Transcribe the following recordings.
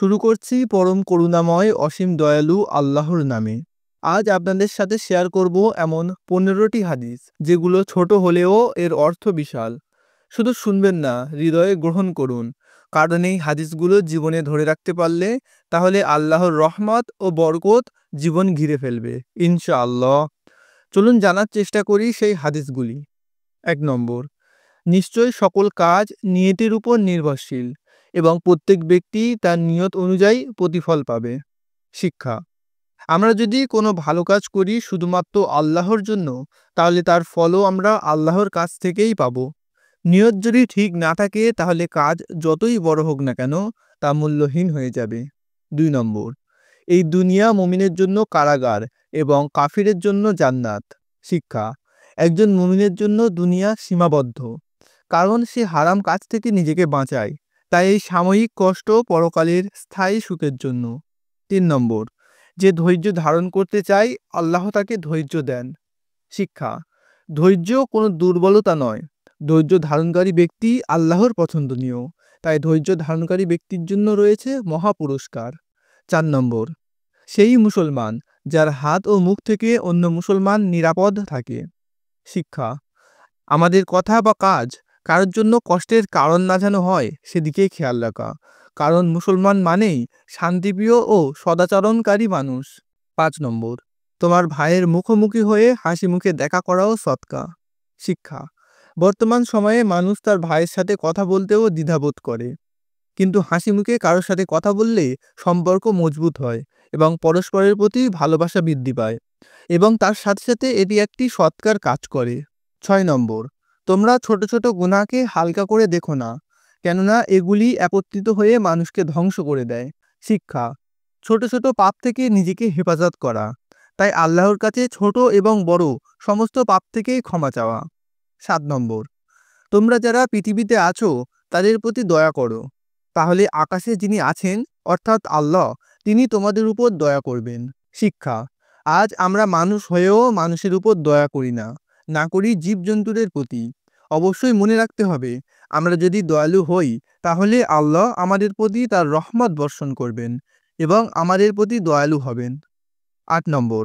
শুরু করছি পরম করুণাময় অসীম দয়ালু আল্লাহর নামে। আজ আপনাদের সাথে শেয়ার করব এমন 15টি হাদিস যেগুলো ছোট হলেও এর অর্থ বিশাল। শুধু শুনবেন না, হৃদয়ে গ্রহণ করুন, কারণ এই হাদিসগুলো জীবনে ধরে রাখতে পারলে তাহলে আল্লাহর রহমত ও বরকত জীবন ঘিরে ফেলবে ইনশাআল্লাহ। চলুন জানার চেষ্টা করি সেই হাদিসগুলি। 1 নম্বর, নিশ্চয়ই সকল কাজ নিয়তের উপর নির্ভরশীল এবং প্রত্যেক ব্যক্তি তার নিয়ত অনুযায়ী প্রতিফল পাবে। শিক্ষা: আমরা যদি কোনো ভালো কাজ করি শুধুমাত্র আল্লাহর জন্য, তাহলে তার ফলও আমরা আল্লাহর কাছ থেকেই পাব। নিয়ত যদি ঠিক না থাকে তাহলে কাজ যতই বড় হোক না কেন তা মূল্যহীন হয়ে যাবে। 2 নম্বর, এই দুনিয়া মুমিনের জন্য কারাগার এবং কাফিরের জন্য জান্নাত। শিক্ষা: একজন মুমিনের জন্য দুনিয়া সীমাবদ্ধ, কারণ সে হারাম কাজ থেকে নিজেকে বাঁচায়, তাই এই সাময়িক কষ্ট পরকালের স্থায়ী সুখের জন্য। 3 নম্বর, যে ধৈর্য ধারণ করতে চায় আল্লাহ তাকে ধৈর্য দেন। শিক্ষা: ধৈর্য কোনো দুর্বলতা নয়, ধৈর্য ধারণকারী ব্যক্তি আল্লাহর পছন্দনীয়, তাই ধৈর্য ধারণকারী ব্যক্তির জন্য রয়েছে মহা পুরস্কার। 4 নম্বর, সেই মুসলমান যার হাত ও মুখ থেকে অন্য মুসলমান নিরাপদ থাকে। শিক্ষা: আমাদের কথা বা কাজ কারোর জন্য কষ্টের কারণ না যেন হয় সেদিকেই খেয়াল রাখা, কারণ মুসলমান মানেই শান্তিপ্রিয় ও সদাচরণকারী মানুষ। 5 নম্বর, তোমার ভাইয়ের মুখোমুখি হয়ে হাসি মুখে দেখা করাও সৎকা। শিক্ষা: বর্তমান সময়ে মানুষ তার ভাইয়ের সাথে কথা বলতেও দ্বিধাবোধ করে, কিন্তু হাসি মুখে কারোর সাথে কথা বললে সম্পর্ক মজবুত হয় এবং পরস্পরের প্রতি ভালোবাসা বৃদ্ধি পায়, এবং তার সাথে সাথে এটি একটি সৎকার কাজ করে। 6 নম্বর, তোমরা ছোট ছোট গুনাহকে হালকা করে দেখো না, কেননা এগুলি একত্রিত হয়ে মানুষকে ধ্বংস করে দেয়। শিক্ষা: ছোট ছোট পাপ থেকে নিজেকে হেফাজত করা, তাই আল্লাহর কাছে ছোট এবং বড় সমস্ত পাপ থেকেই ক্ষমা চাওয়া। 7 নম্বর, তোমরা যারা পৃথিবীতে আছো তাদের প্রতি দয়া করো, তাহলে আকাশে যিনি আছেন অর্থাৎ আল্লাহ, তিনি তোমাদের উপর দয়া করবেন। শিক্ষা: আজ আমরা মানুষ হয়েও মানুষের উপর দয়া করি না, না করি জীবজন্তুদের প্রতি। অবশ্যই মনে রাখতে হবে, আমরা যদি দয়ালু হই তাহলে আল্লাহ আমাদের প্রতি তার রহমত বর্ষণ করবেন এবং আমাদের প্রতি দয়ালু হবেন। 8 নম্বর,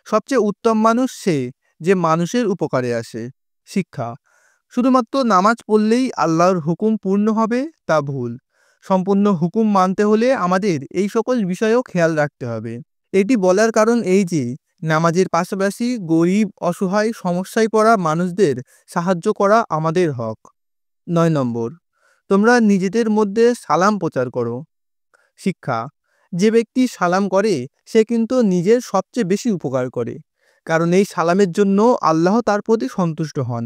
সবচেয়ে উত্তম মানুষ সে যে মানুষের উপকারে আসে। শিক্ষা: শুধুমাত্র নামাজ পড়লেই আল্লাহর হুকুম পূর্ণ হবে তা ভুল। সম্পূর্ণ হুকুম মানতে হলে আমাদের এই সকল বিষয়েও খেয়াল রাখতে হবে। এটি বলার কারণ এই যে নামাজের পাশাপাশি গরিব, অসহায়, সমস্যায় পড়া মানুষদের সাহায্য করা আমাদের হক। 9 নম্বর, তোমরা নিজেদের মধ্যে সালাম প্রচার করো। শিক্ষা: যে ব্যক্তি সালাম করে সে কিন্তু নিজের সবচেয়ে বেশি উপকার করে, কারণ এই সালামের জন্য আল্লাহ তার প্রতি সন্তুষ্ট হন,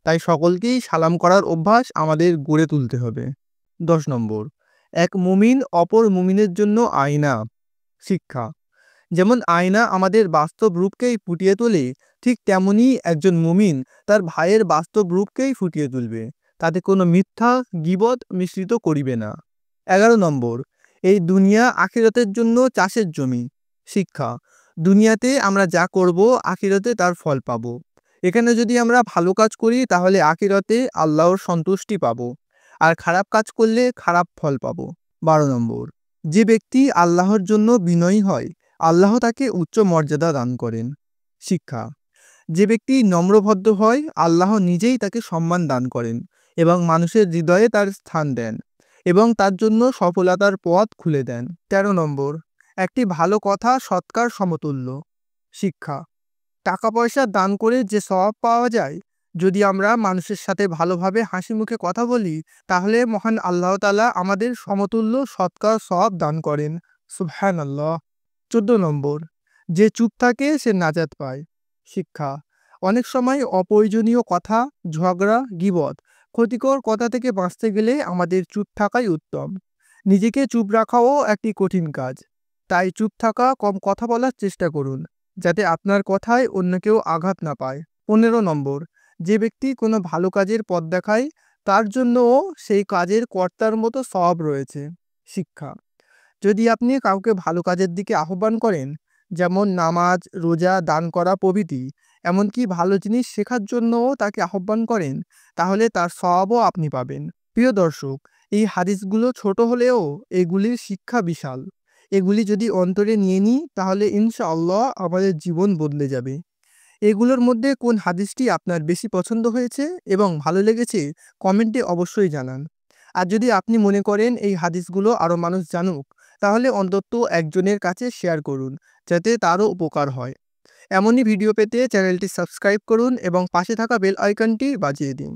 তাই সকলকেই সালাম করার অভ্যাস আমাদের গড়ে তুলতে হবে। 10 নম্বর, এক মুমিন অপর মুমিনের জন্য আয়না। শিক্ষা: যেমন আয়না আমাদের বাস্তব রূপকেই ফুটিয়ে তোলে, ঠিক তেমনি একজন মুমিন তার ভাইয়ের বাস্তব রূপকেই ফুটিয়ে তুলবে, তাতে কোনো মিথ্যা গীবত মিশ্রিত করিবে না। 11 নম্বর, এই দুনিয়া আখিরাতের জন্য চাষের জমি। শিক্ষা: দুনিয়াতে আমরা যা করব আখিরাতে তার ফল পাব। এখানে যদি আমরা ভালো কাজ করি তাহলে আখিরাতে আল্লাহর সন্তুষ্টি পাব, আর খারাপ কাজ করলে খারাপ ফল পাব। 12 নম্বর, যে ব্যক্তি আল্লাহর জন্য বিনয়ী হয় আল্লাহ তাকে উচ্চ মর্যাদা দান করেন। শিক্ষা: যে ব্যক্তি নম্রভদ্র হয় আল্লাহ নিজেই তাকে সম্মান দান করেন এবং মানুষের হৃদয়ে তার স্থান দেন এবং তার জন্য সফলতার পথ খুলে দেন। 13 নম্বর, একটি ভালো কথা সৎকার সমতুল্য। শিক্ষা: টাকা পয়সা দান করে যে সওয়াব পাওয়া যায়, যদি আমরা মানুষের সাথে ভালোভাবে হাসি মুখে কথা বলি তাহলে মহান আল্লাহ তাআলা আমাদের সমতুল্য সৎকার সওয়াব দান করেন। সুবহানাল্লাহ। 14 নম্বর, যে চুপ থাকে সে নাজাত পায়। শিক্ষা: অনেক সময় অপ্রয়োজনীয় কথা, ঝগড়া, গীবত, ক্ষতিকর কথা থেকে বাঁচতে গেলে আমাদের চুপ থাকাই উত্তম। নিজেকে চুপ রাখাও একটি কঠিন কাজ, তাই চুপ থাকা, কম কথা বলার চেষ্টা করুন, যাতে আপনার কথায় অন্য কেউ আঘাত না পায়। 15 নম্বর, যে ব্যক্তি কোনো ভালো কাজের পথ দেখায় তার জন্যও সেই কাজের কর্তার মতো সওয়াব রয়েছে। শিক্ষা: যদি আপনি কাউকে ভালো কাজের দিকে আহ্বান করেন, যেমন নামাজ, রোজা, দান করা প্রভৃতি, এমনকি ভালো জিনিস শেখার জন্যও তাকে আহ্বান করেন, তাহলে তার সওয়াবও আপনি পাবেন। প্রিয় দর্শক, এই হাদিসগুলো ছোট হলেও এগুলির শিক্ষা বিশাল। এগুলি যদি অন্তরে নিয়ে নিই তাহলে ইনশাআল্লাহ আমাদের জীবন বদলে যাবে। এগুলোর মধ্যে কোন হাদিসটি আপনার বেশি পছন্দ হয়েছে এবং ভালো লেগেছে কমেন্টে অবশ্যই জানান। আর যদি আপনি মনে করেন এই হাদিসগুলো আরও মানুষ জানুক, তাহলে অন্তত একজনের কাছে শেয়ার করুন, যাতে তারও উপকার হয়। এমনই ভিডিও পেতে চ্যানেলটি সাবস্ক্রাইব করুন এবং পাশে থাকা বেল আইকনটি বাজিয়ে দিন।